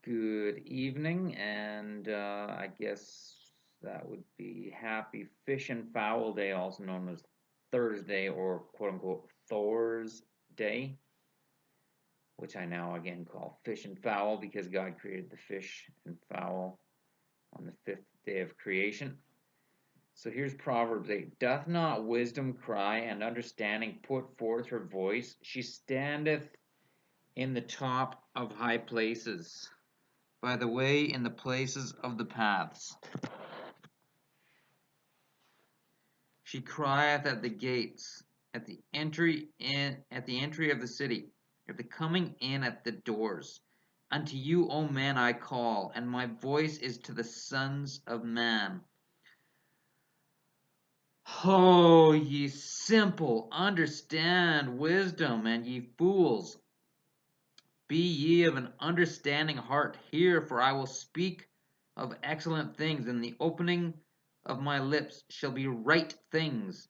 Good evening, and I guess that would be Happy Fish and Fowl Day, also known as Thursday or quote unquote Thor's Day, which I now again call Fish and Fowl because God created the fish and fowl on the fifth day of creation. So here's Proverbs 8. Doth not wisdom cry and understanding put forth her voice? She standeth in the top of high places, by the way, in the places of the paths. She crieth at the gates, at the entry of the city, at the coming in at the doors. Unto you, O men, I call, and my voice is to the sons of man. Ho, ye simple, understand wisdom, and ye fools, be ye of an understanding heart. Hear, for I will speak of excellent things, and the opening of my lips shall be right things.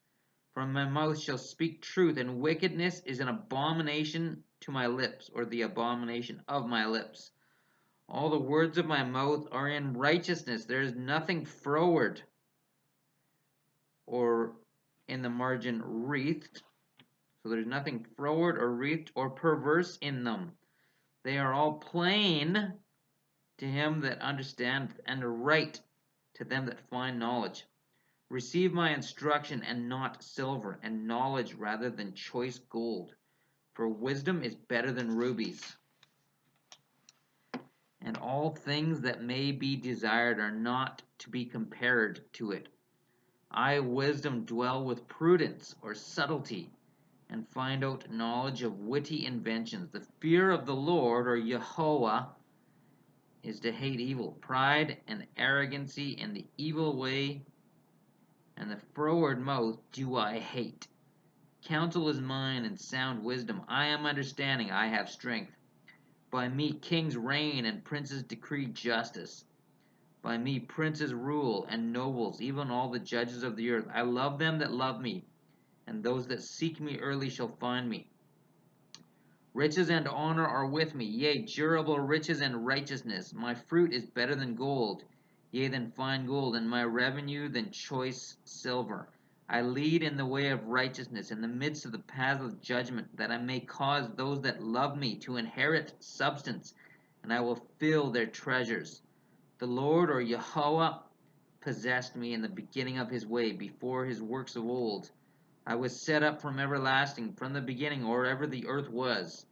For my mouth shall speak truth, and wickedness is an abomination to my lips, or the abomination of my lips. All the words of my mouth are in righteousness. There is nothing froward, or in the margin wreathed. So there's nothing froward or wreathed or perverse in them. They are all plain to him that understandeth, and right to them that find knowledge. Receive my instruction, and not silver, and knowledge rather than choice gold. For wisdom is better than rubies, and all things that may be desired are not to be compared to it. I, wisdom, dwell with prudence or subtlety, and find out knowledge of witty inventions. The fear of the Lord, or Jehovah, is to hate evil, pride and arrogancy, and the evil way, and the froward mouth do I hate. Counsel is mine, and sound wisdom. I am understanding, I have strength. By me kings reign, and princes decree justice. By me princes rule, and nobles, even all the judges of the earth. I love them that love me, and those that seek me early shall find me. Riches and honor are with me, yea, durable riches and righteousness. My fruit is better than gold, yea, than fine gold, and my revenue than choice silver. I lead in the way of righteousness, in the midst of the paths of judgment, that I may cause those that love me to inherit substance, and I will fill their treasures. The Lord, or Yahweh, possessed me in the beginning of his way, before his works of old. I was set up from everlasting, from the beginning, or ever the earth was.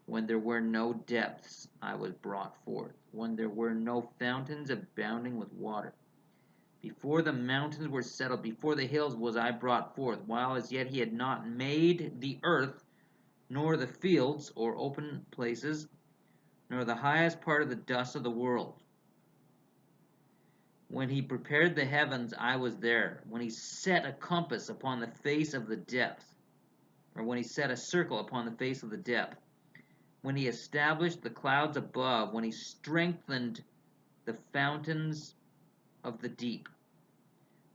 When there were no depths, I was brought forth. When there were no fountains abounding with water. Before the mountains were settled, before the hills was I brought forth, while as yet he had not made the earth, nor the fields, or open places, nor the highest part of the dust of the world. When he prepared the heavens, I was there. When he set a compass upon the face of the depth, or when he set a circle upon the face of the depth, when he established the clouds above, when he strengthened the fountains of the deep,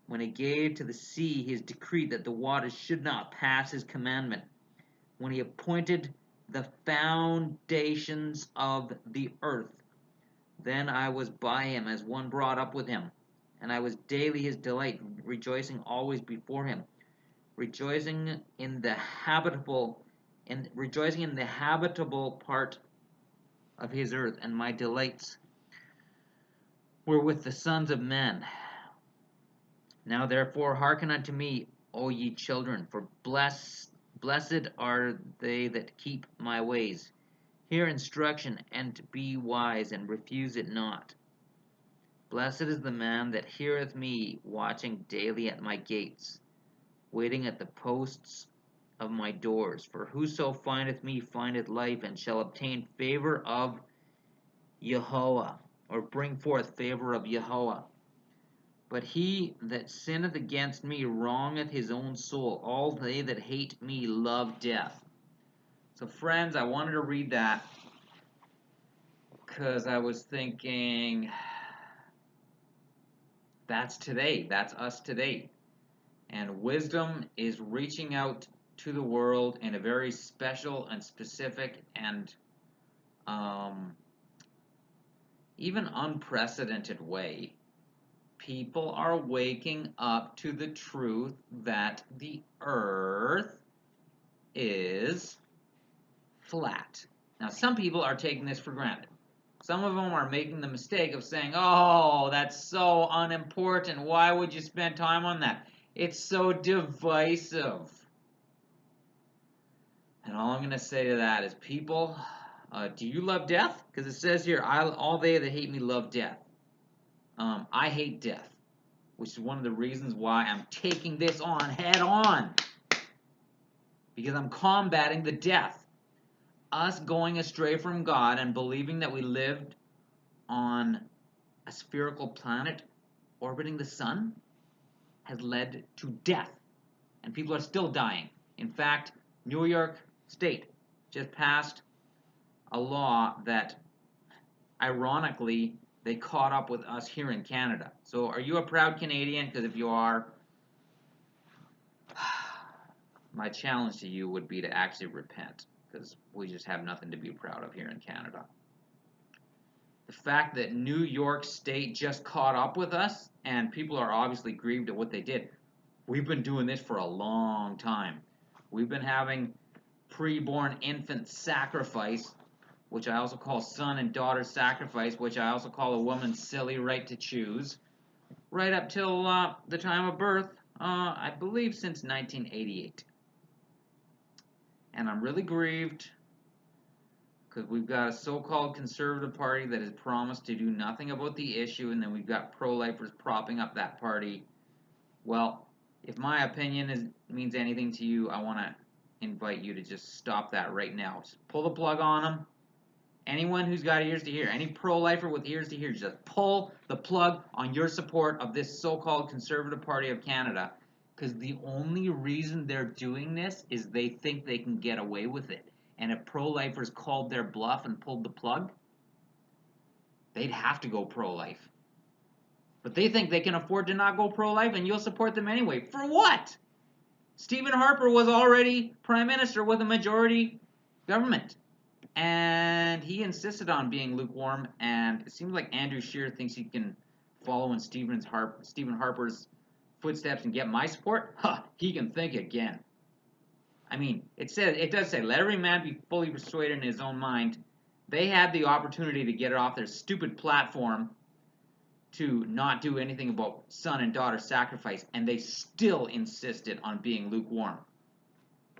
when he gave to the sea his decree that the waters should not pass his commandment, when he appointed the foundations of the earth, then I was by him as one brought up with him, and I was daily his delight, rejoicing always before him, rejoicing in the habitable part of his earth, and my delights were with the sons of men. Now therefore hearken unto me, O ye children, for blessed are they that keep my ways. Hear instruction, and be wise, and refuse it not. Blessed is the man that heareth me, watching daily at my gates, waiting at the posts of my doors. For whoso findeth me findeth life, and shall obtain favor of Jehovah, or bring forth favor of Jehovah. But he that sinneth against me wrongeth his own soul. All they that hate me love death. So friends, I wanted to read that because I was thinking, that's today. That's us today. And wisdom is reaching out to the world in a very special and specific and even unprecedented way, people are waking up to the truth that the earth is flat. Now, some people are taking this for granted. Some of them are making the mistake of saying, oh, that's so unimportant. Why would you spend time on that? It's so divisive. And all I'm going to say to that is, people, do you love death? Because it says here, all they that hate me love death. I hate death, which is one of the reasons why I'm taking this on head on. Because I'm combating the death. Us going astray from God and believing that we lived on a spherical planet orbiting the sun has led to death. And people are still dying. In fact, New York State just passed a law that, ironically, they caught up with us here in Canada. So are you a proud Canadian? Because if you are, my challenge to you would be to actually repent, because we just have nothing to be proud of here in Canada. The fact that New York State just caught up with us, and people are obviously grieved at what they did. We've been doing this for a long time. We've been having preborn infant sacrifice, which I also call son and daughter sacrifice, which I also call a woman's silly right to choose, right up till the time of birth, I believe since 1988. And I'm really grieved because we've got a so-called conservative party that has promised to do nothing about the issue, and then we've got pro-lifers propping up that party. Well, if my opinion means anything to you, I want to invite you to just stop that right now. Just pull the plug on them. Anyone who's got ears to hear, any pro-lifer with ears to hear, just pull the plug on your support of this so-called Conservative Party of Canada, because the only reason they're doing this is they think they can get away with it. And if pro-lifers called their bluff and pulled the plug, they'd have to go pro-life. But they think they can afford to not go pro-life, and you'll support them anyway. For what? Stephen Harper was already Prime Minister with a majority government. And he insisted on being lukewarm, and it seems like Andrew Scheer thinks he can follow in Stephen Harper's footsteps and get my support. Huh, he can think again. I mean, it does say, let every man be fully persuaded in his own mind. They had the opportunity to get it off their stupid platform to not do anything about son and daughter sacrifice, and they still insisted on being lukewarm.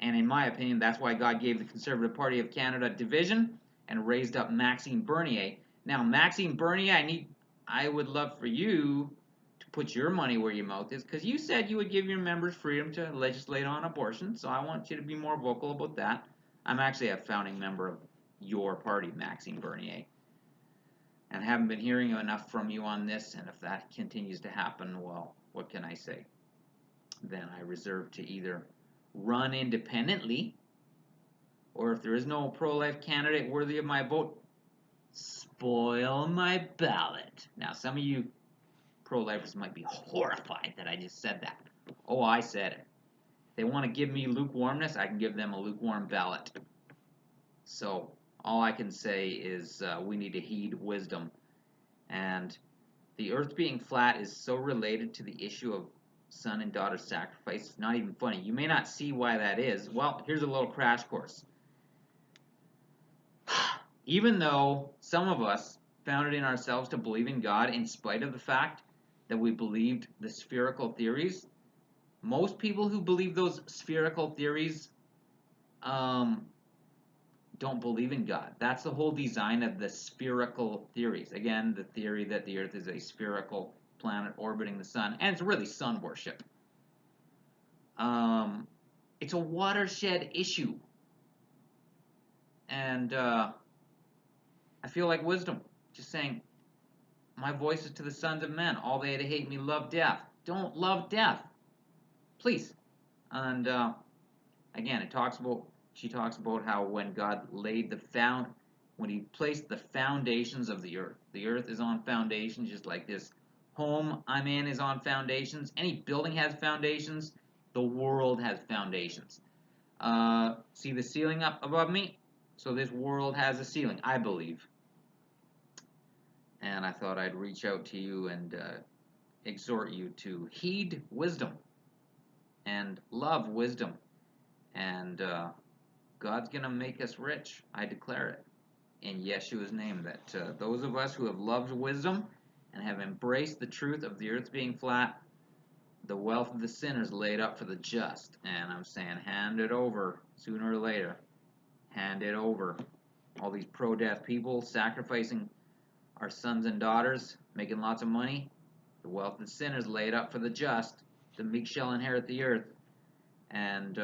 And in my opinion, that's why God gave the Conservative Party of Canada division and raised up Maxime Bernier. Now, Maxime Bernier, I would love for you to put your money where your mouth is, because you said you would give your members freedom to legislate on abortion, so I want you to be more vocal about that. I'm actually a founding member of your party, Maxime Bernier, and haven't been hearing enough from you on this, and if that continues to happen, well, what can I say? Then I reserve to either run independently, or if there is no pro-life candidate worthy of my vote, spoil my ballot. Now, some of you pro-lifers might be horrified that I just said that. Oh, I said it. If they want to give me lukewarmness, I can give them a lukewarm ballot. So, all I can say is we need to heed wisdom. And the earth being flat is so related to the issue of son and daughter sacrifice. It's not even funny. You may not see why that is. Well, here's a little crash course. Even though some of us found it in ourselves to believe in God in spite of the fact that we believed the spherical theories, most people who believe those spherical theories don't believe in God. That's the whole design of the spherical theories. Again, the theory that the earth is a spherical planet orbiting the sun, and it's really sun worship. It's a watershed issue, and I feel like wisdom, just saying, my voice is to the sons of men. All they that hate me love death. Don't love death, please. And again, she talks about how when God when He placed the foundations of the earth is on foundations, just like this home I'm in is on foundations. Any building has foundations. The world has foundations. See the ceiling up above me? So this world has a ceiling, I believe. and I thought I'd reach out to you and exhort you to heed wisdom and love wisdom. And God's going to make us rich. I declare it in Yeshua's name, that those of us who have loved wisdom and have embraced the truth of the earth being flat, the wealth of the sinner is laid up for the just. And I'm saying, hand it over sooner or later. Hand it over. All these pro-death people sacrificing our sons and daughters, making lots of money. The wealth of the sinner is laid up for the just. The meek shall inherit the earth. And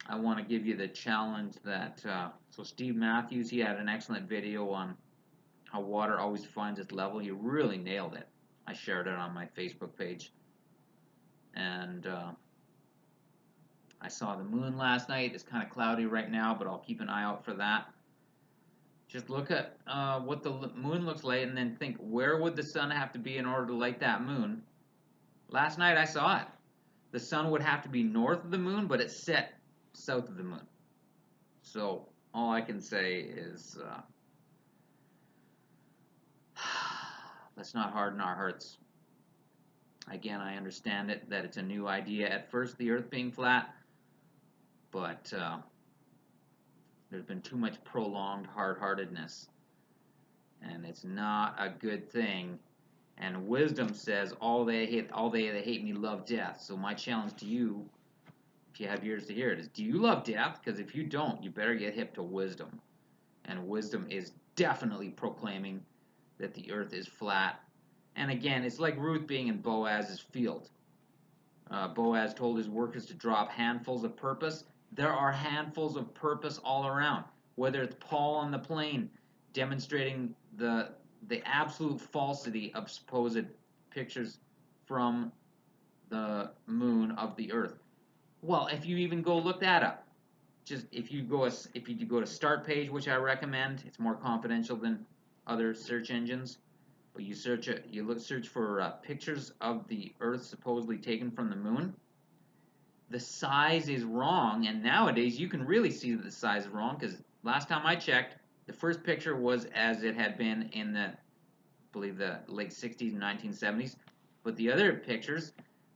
I want to give you the challenge that, so Steve Matthews, he had an excellent video on how water always finds its level. He really nailed it. I shared it on my Facebook page. And I saw the moon last night. It's kind of cloudy right now, but I'll keep an eye out for that. Just look at what the moon looks like and then think, where would the sun have to be in order to light that moon? Last night I saw it. The sun would have to be north of the moon, but it's set south of the moon. So all I can say is let's not harden our hearts. Again, I understand it, that it's a new idea at first, the earth being flat, but there's been too much prolonged hard-heartedness, and it's not a good thing. And wisdom says, all they that hate me love death. So my challenge to you, if you have ears to hear it, is, do you love death? Because if you don't, you better get hip to wisdom. And wisdom is definitely proclaiming that the earth is flat. And again, it's like Ruth being in Boaz's field. Boaz told his workers to drop handfuls of purpose. There are handfuls of purpose all around. Whether it's Paul on the plane demonstrating the absolute falsity of supposed pictures from the moon of the earth. Well, if you even go look that up, just if you go to Start Page, which I recommend, it's more confidential than other search engines. But you search for pictures of the earth supposedly taken from the moon. The size is wrong, and nowadays you can really see that the size is wrong, because last time I checked, the first picture was as it had been in the, I believe, the late 60s and 1970s. But the other pictures,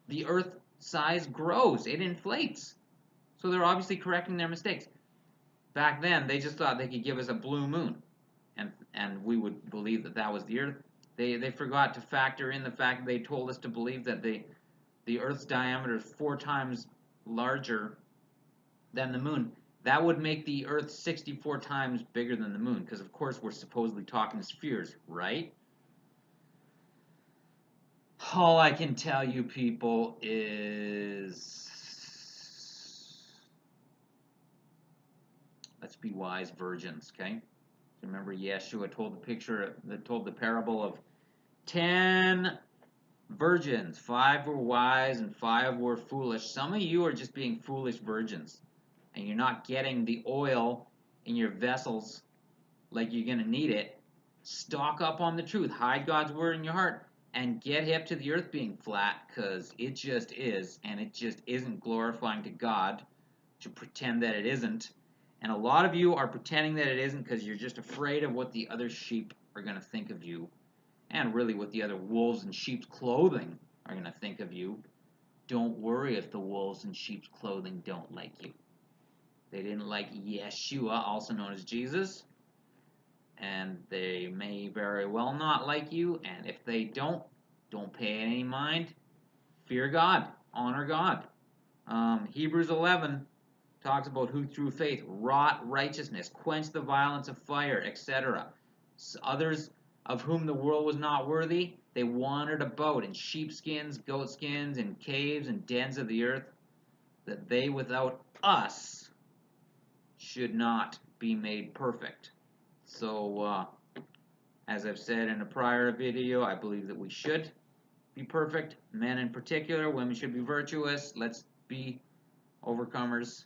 the earth size grows, it inflates. So they're obviously correcting their mistakes. Back then, they just thought they could give us a blue moon, and we would believe that that was the earth. They forgot to factor in the fact that they told us to believe that the earth's diameter is 4 times larger than the moon. That would make the earth 64 times bigger than the moon, because of course we're supposedly talking spheres, right? All I can tell you people is, let's be wise virgins, okay? Remember, Yeshua told the parable of 10 virgins. 5 were wise and 5 were foolish. Some of you are just being foolish virgins, and you're not getting the oil in your vessels like you're going to need it. Stock up on the truth. Hide God's word in your heart, and get hip to the earth being flat, because it just is, and it just isn't glorifying to God to pretend that it isn't. And a lot of you are pretending that it isn't because you're just afraid of what the other sheep are going to think of you, and really what the other wolves in sheep's clothing are going to think of you. Don't worry if the wolves in sheep's clothing don't like you. They didn't like Yeshua, also known as Jesus, and they may very well not like you, and if they don't pay any mind. Fear God. Honor God. Hebrews 11 talks about who through faith wrought righteousness, quenched the violence of fire, etc. Others of whom the world was not worthy, they wandered about in sheepskins, goatskins, in caves and dens of the earth, that they without us should not be made perfect. So, as I've said in a prior video, I believe that we should be perfect. Men in particular, women should be virtuous. Let's be overcomers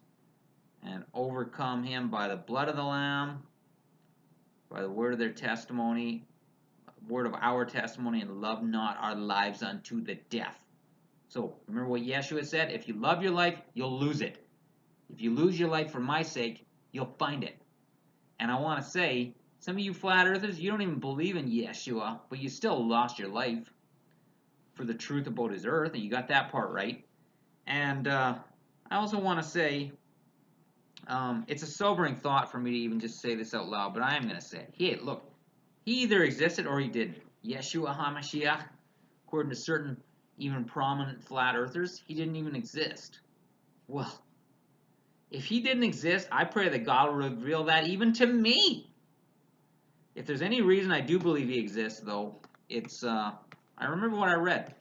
and overcome him by the blood of the Lamb, by the word of their testimony, word of our testimony, and love not our lives unto the death. So remember what Yeshua said, if you love your life, you'll lose it. If you lose your life for my sake, you'll find it. And I want to say, Some of you flat earthers, you don't even believe in Yeshua, but you still lost your life for the truth about his earth, and you got that part right. And I also want to say, it's a sobering thought for me to even just say this out loud, but I am going to say it. Hey, look, he either existed or he didn't. Yeshua HaMashiach, according to certain even prominent flat earthers, he didn't even exist. Well, if he didn't exist, I pray that God will reveal that even to me. If there's any reason I do believe he exists, though, it's I remember what I read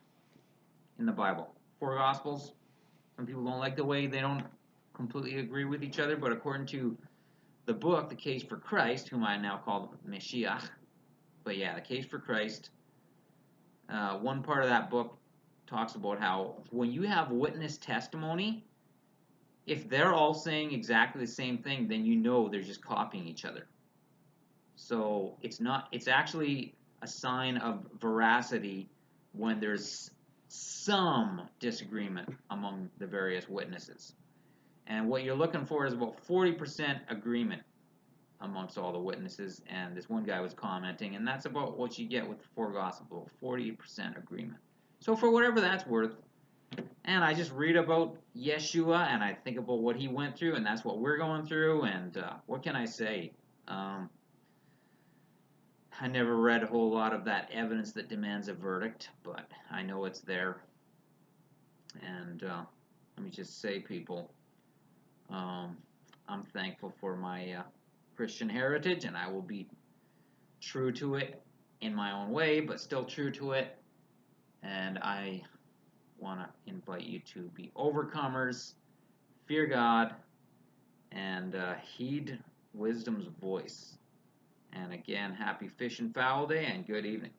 in the Bible. 4 Gospels. Some people don't like the way they don't completely agree with each other, but according to the book, The Case for Christ, whom I now call Mashiach, but yeah, The Case for Christ, one part of that book talks about how when you have witness testimony, if they're all saying exactly the same thing, then you know they're just copying each other. So it's actually a sign of veracity when there's some disagreement among the various witnesses. And what you're looking for is about 40% agreement amongst all the witnesses. And this one guy was commenting, and that's about what you get with the 4 Gospels, 40% agreement. So for whatever that's worth, and I just read about Yeshua, and I think about what he went through, and that's what we're going through, and what can I say? I never read a whole lot of that evidence that demands a verdict, but I know it's there. And let me just say, people, I'm thankful for my Christian heritage, and I will be true to it in my own way, but still true to it. And I want to invite you to be overcomers, fear God, and heed wisdom's voice. And again, happy Fish and Fowl Day, and good evening.